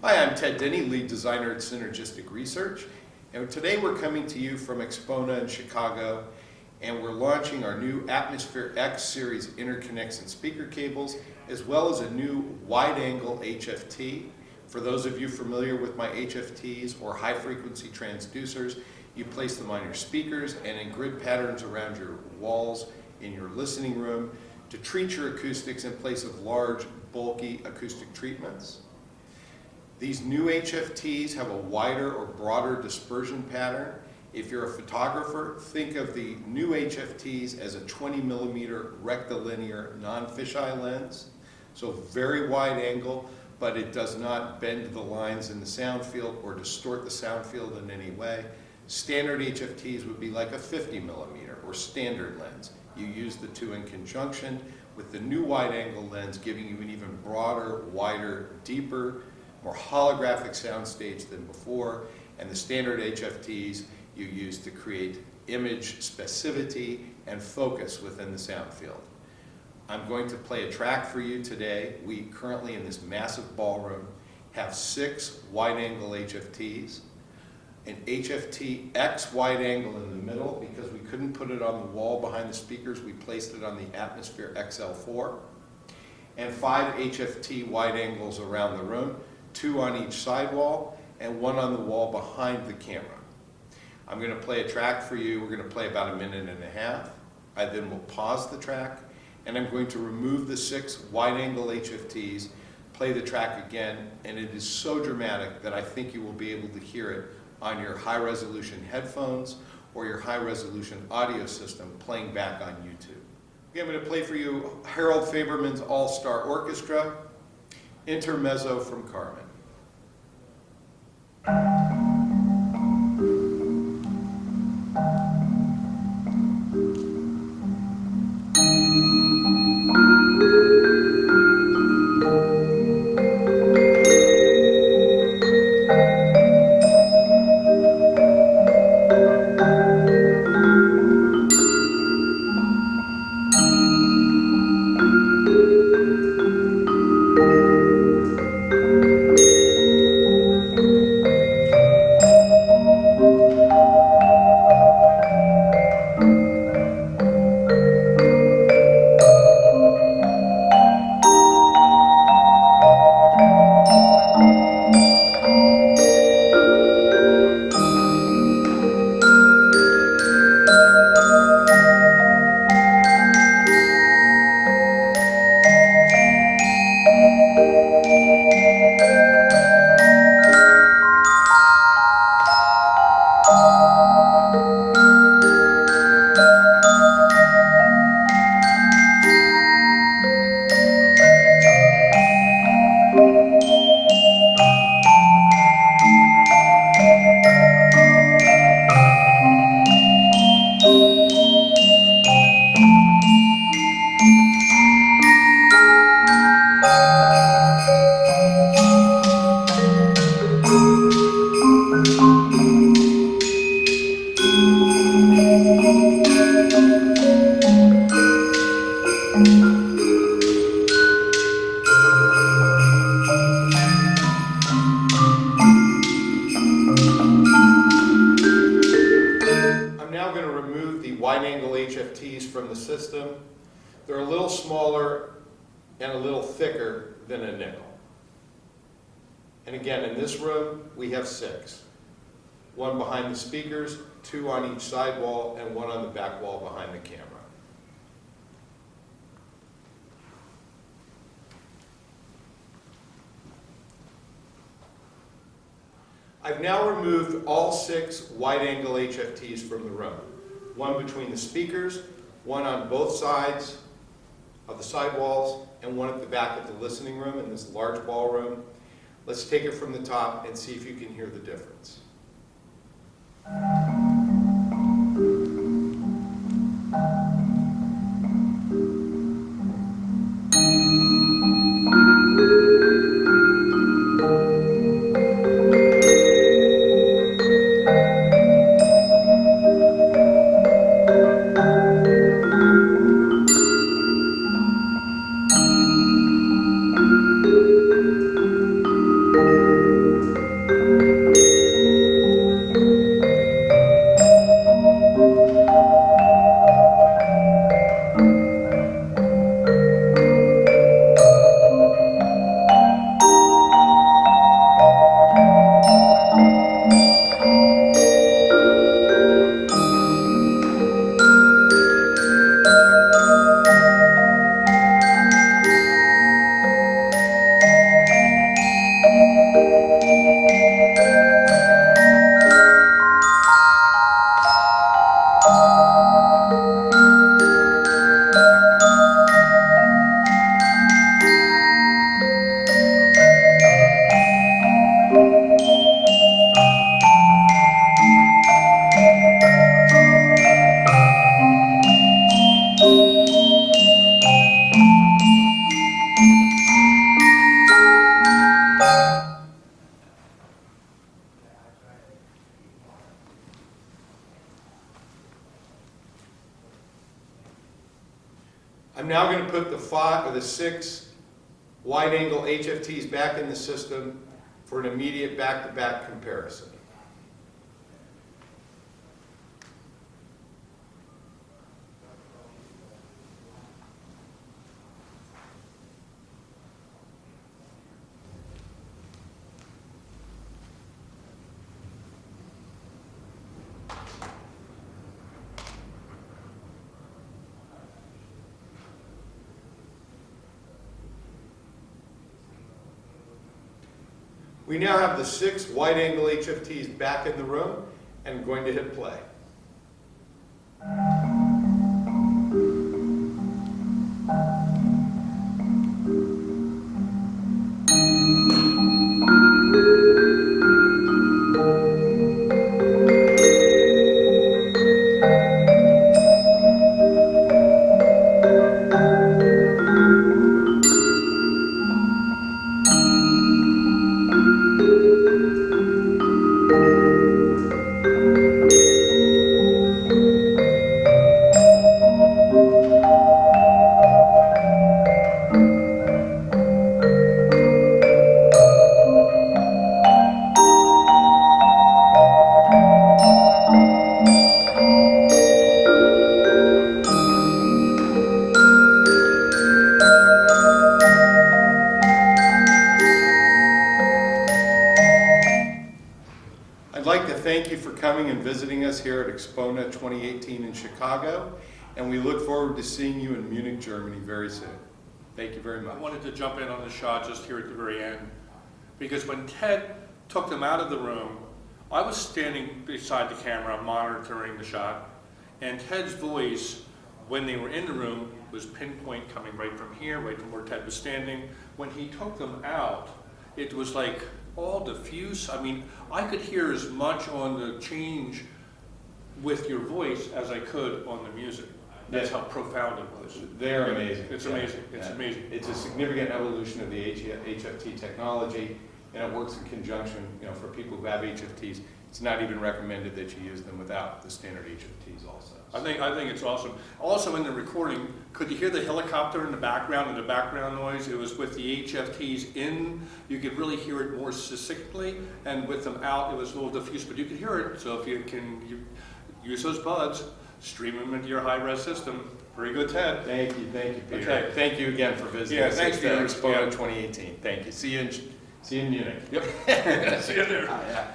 Hi, I'm Ted Denny, lead designer at Synergistic Research, and today we're coming to you from Axpona in Chicago, and we're launching our new Atmosphere X series interconnects and speaker cables, as well as a new wide-angle HFT. For those of you familiar with my HFTs or high-frequency transducers, you place them on your speakers and in grid patterns around your walls in your listening room to treat your acoustics in place of large, bulky acoustic treatments. These new HFTs have a wider or broader dispersion pattern. If you're a photographer, think of the new HFTs as a 20mm rectilinear non-fisheye lens. So very wide angle, but it does not bend the lines in the sound field or distort the sound field in any way. Standard HFTs would be like a 50mm or standard lens. You use the two in conjunction with the new wide angle lens, giving you an even broader, wider, deeper, more holographic soundstage than before, and the standard HFTs you use to create image specificity and focus within the sound field. I'm going to play a track for you today. We currently, in this massive ballroom, have 6 wide-angle HFTs, an HFT X wide angle in the middle. Because we couldn't put it on the wall behind the speakers, we placed it on the Atmosphere XL4, and 5 HFT wide angles around the room, 2 on each sidewall and 1 on the wall behind the camera. I'm going to play a track for you. We're going to play about 1.5 minutes. I then will pause the track, and I'm going to remove the 6 wide-angle HFTs, play the track again, and it is so dramatic that I think you will be able to hear it on your high-resolution headphones or your high-resolution audio system playing back on YouTube. Okay, I'm going to play for you Harold Faberman's All-Star Orchestra, Intermezzo from Carmen. Wide-angle HFTs from the system. They're a little smaller and a little thicker than a nickel. And again, in this room, we have 6. 1 behind the speakers, 2 on each side wall, and 1 on the back wall behind the camera. I've now removed all 6 wide-angle HFTs from the room. 1 between the speakers, 1 on both sides of the sidewalls, and 1 at the back of the listening room in this large ballroom. Let's take it from the top and see if you can hear the difference. I'm now going to put the 6 wide-angle HFTs back in the system for an immediate back-to-back comparison. We now have the 6 wide-angle HFTs back in the room, and I'm going to hit play. I'd like to thank you for coming and visiting us here at Axpona 2018 in Chicago, and we look forward to seeing you in Munich, Germany very soon. Thank you very much. I wanted to jump in on the shot just here at the very end, because when Ted took them out of the room, I was standing beside the camera monitoring the shot, and Ted's voice, when they were in the room, was pinpoint coming right from here, right from where Ted was standing. When he took them out, it was like all diffuse. I mean, I could hear as much on the change with your voice as I could on the music. That's how profound it was. They're amazing. It's amazing. It's amazing. It's a significant evolution of the HFT technology, and it works in conjunction, for people who have HFTs. It's not even recommended that you use them without the standard HFTs also. I think it's awesome. Also in the recording, could you hear the helicopter in the background and the background noise? It was with the HFTs in, you could really hear it more succinctly, and with them out, it was a little diffuse, but you could hear it. So if you can use those buds, stream them into your high-res system. Very good, Ted. Thank you, Peter. Okay. Thank you again for visiting us thanks, at Peter. Axpona 2018. Thank you. See you in Munich. Yep. See you there. Yeah.